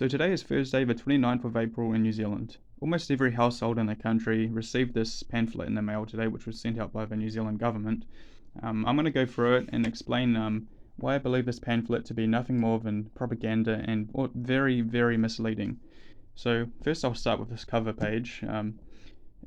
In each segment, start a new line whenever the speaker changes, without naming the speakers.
So today is Thursday, the 29th of April in New Zealand. Almost every household in the country received this pamphlet in the mail today, which was sent out by the New Zealand government. I'm going to go through it and explain why I believe this pamphlet to be nothing more than propaganda and very, very misleading. So first I'll start with this cover page.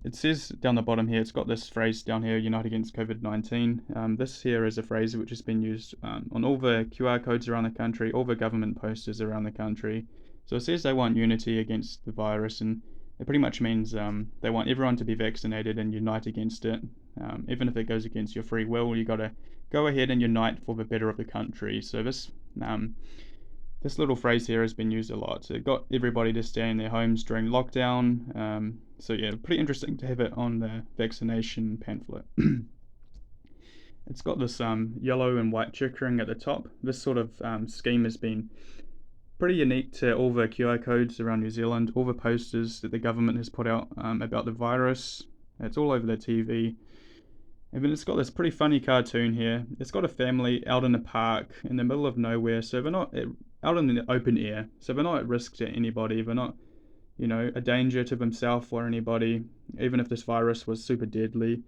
It says down the bottom here, it's got this phrase down here, Unite Against Covid-19. This here is a phrase which has been used on all the QR codes around the country, all the government posters around the country. So it says they want unity against the virus, and it pretty much means they want everyone to be vaccinated and unite against it. Even if it goes against your free will, you got to go ahead and unite for the better of the country. So this little phrase here has been used a lot. So it got everybody to stay in their homes during lockdown. So yeah, pretty interesting to have it on the vaccination pamphlet. It's got this yellow and white checkering at the top. This sort of scheme has been pretty unique to all the QR codes around New Zealand, all the posters that the government has put out about the virus. It's all over the TV. And then it's got this pretty funny cartoon here. It's got a family out in a park in the middle of nowhere, so they're not out in the open air, so they're not at risk to anybody. They're not, a danger to themselves or anybody, even if this virus was super deadly.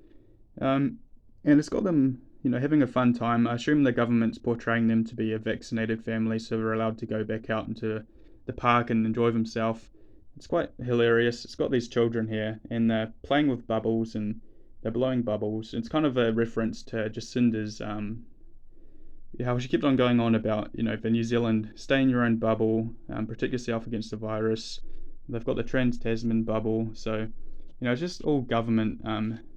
And it's got them, having a fun time. I assume the government's portraying them to be a vaccinated family, so they're allowed to go back out into the park and enjoy themselves. It's quite hilarious. It's got these children here, and they're playing with bubbles and they're blowing bubbles. It's kind of a reference to Jacinda's, how she kept on going on about, the New Zealand, stay in your own bubble, protect yourself against the virus. They've got the Trans-Tasman bubble, so, it's just all government,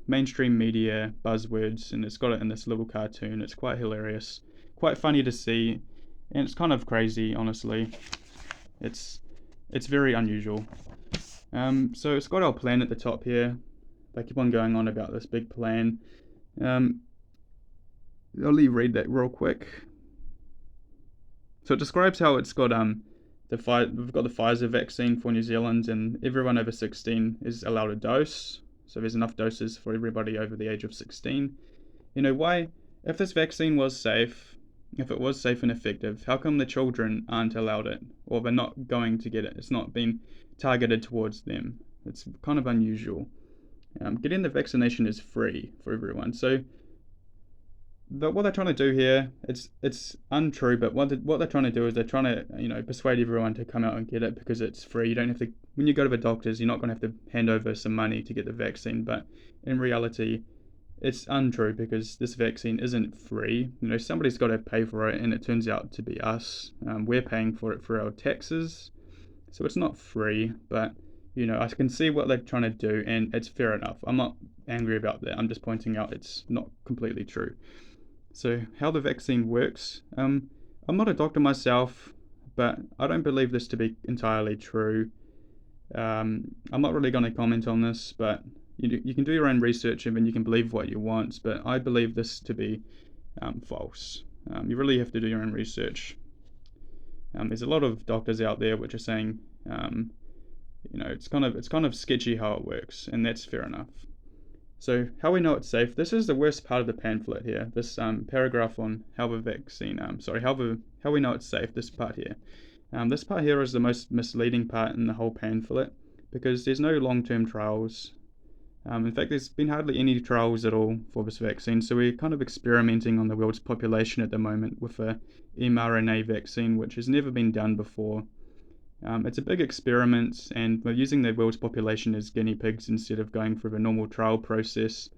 mainstream media buzzwords, and it's got it in this little cartoon. It's quite hilarious, quite funny to see, and it's kind of crazy, honestly. It's very unusual. So it's got our plan at the top here. They keep on going on about this big plan. I'll read that real quick. So it describes how it's got we've got the Pfizer vaccine for New Zealand, and everyone over 16 is allowed a dose. So there's enough doses for everybody over the age of 16. Why, if this vaccine was safe, if it was safe and effective, how come the children aren't allowed it, or they're not going to get it? It's not been targeted towards them. It's kind of unusual. Getting the vaccination is free for everyone. So what they're trying to do here, it's untrue, but what they're trying to do is they're trying to persuade everyone to come out and get it because it's free. You don't have to, when you go to the doctors, you're not going to have to hand over some money to get the vaccine, but in reality it's untrue because this vaccine isn't free. Somebody's got to pay for it, and it turns out to be us. We're paying for it for our taxes, so it's not free, but I can see what they're trying to do, and it's fair enough. I'm not angry about that. I'm just pointing out it's not completely true. So how the vaccine works, I'm not a doctor myself, but I don't believe this to be entirely true. I'm not really going to comment on this, but you can do your own research and then you can believe what you want, but I believe this to be false. You really have to do your own research. There's a lot of doctors out there which are saying, it's kind of sketchy how it works, and that's fair enough. So how we know it's safe, this is the worst part of the pamphlet here, this paragraph on how the vaccine, how we know it's safe, this part here. This part here is the most misleading part in the whole pamphlet because there's no long-term trials. In fact, there's been hardly any trials at all for this vaccine, so we're kind of experimenting on the world's population at the moment with a mRNA vaccine, which has never been done before. It's a big experiment, and we're using the world's population as guinea pigs instead of going through the normal trial process,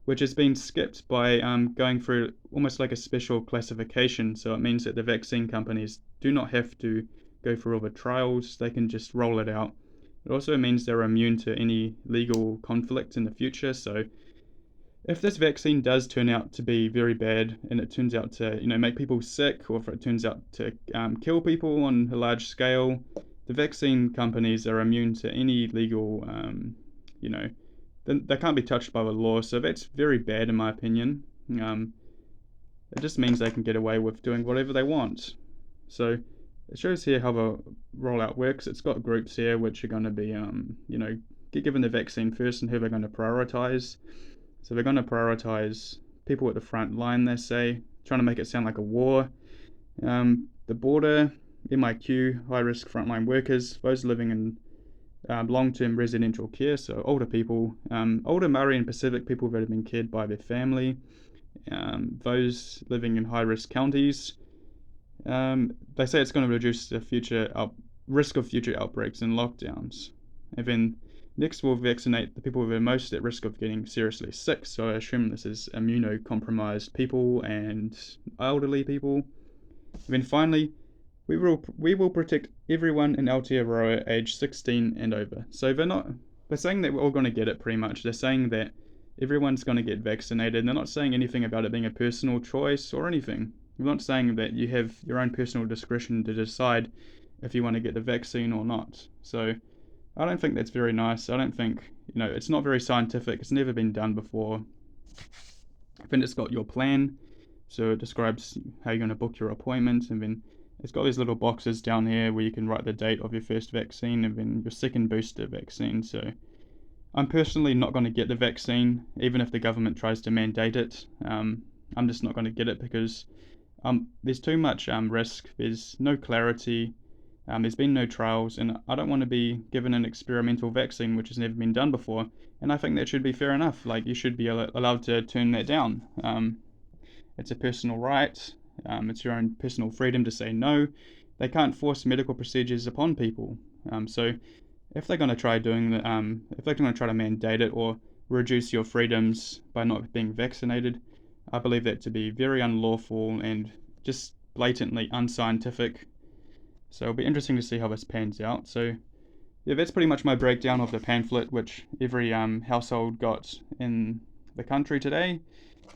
which has been skipped by going through almost like a special classification. So it means that the vaccine companies do not have to go through all the trials, they can just roll it out. It also means they're immune to any legal conflict in the future. So if this vaccine does turn out to be very bad, and it turns out to make people sick, or if it turns out to kill people on a large scale, the vaccine companies are immune to any legal, they can't be touched by the law. So that's very bad in my opinion. It just means they can get away with doing whatever they want. So it shows here how the rollout works. It's got groups here which are going to be, get given the vaccine first, and who they're going to prioritize. So they're going to prioritize people at the front line, they say, trying to make it sound like a war. The border, MIQ, high risk frontline workers, those living in long-term residential care, so older people, older Maori and Pacific people that have been cared by their family, those living in high-risk counties. They say it's going to reduce the risk of future outbreaks and lockdowns. And then next, we'll vaccinate the people who are most at risk of getting seriously sick. So I assume this is immunocompromised people and elderly people. And then finally, we will protect everyone in Aotearoa age 16 and over. So they're saying that we're all going to get it pretty much. They're saying that everyone's going to get vaccinated. They're not saying anything about it being a personal choice or anything. We're not saying that you have your own personal discretion to decide if you want to get the vaccine or not. So I don't think that's very nice. I don't think, it's not very scientific. It's never been done before. I think it's got your plan. So it describes how you're going to book your appointment, and then it's got these little boxes down here where you can write the date of your first vaccine and then your second booster vaccine. So I'm personally not going to get the vaccine, even if the government tries to mandate it. I'm just not going to get it because there's too much risk. There's no clarity. There's been no trials, and I don't want to be given an experimental vaccine which has never been done before. And I think that should be fair enough. Like, you should be allowed to turn that down. It's a personal right. It's your own personal freedom to say no. They can't force medical procedures upon people. So if they're going to try if they're going to try to mandate it or reduce your freedoms by not being vaccinated, I believe that to be very unlawful and just blatantly unscientific. So it'll be interesting to see how this pans out. So yeah, that's pretty much my breakdown of the pamphlet which every household got in the country today.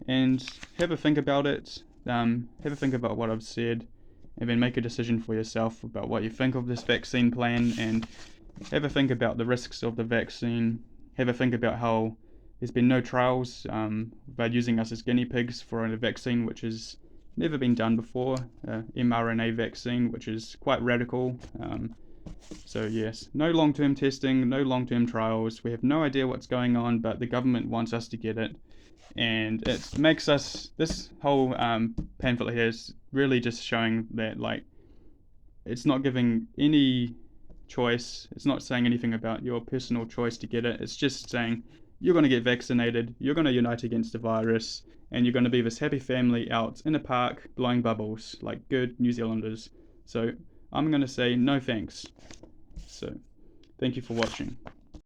And have a think about it. Have a think about what I've said, and then make a decision for yourself about what you think of this vaccine plan, and have a think about the risks of the vaccine. Have a think about how there's been no trials about using us as guinea pigs for a vaccine which has never been done before, mRNA vaccine, which is quite radical. So yes, no long-term testing, no long-term trials. We have no idea what's going on, but the government wants us to get it. And it makes us, this whole pamphlet here is really just showing that, like, it's not giving any choice. It's not saying anything about your personal choice to get it. It's just saying you're going to get vaccinated, you're going to unite against the virus, and you're going to be this happy family out in a park blowing bubbles like good New Zealanders. So I'm going to say no thanks. So thank you for watching.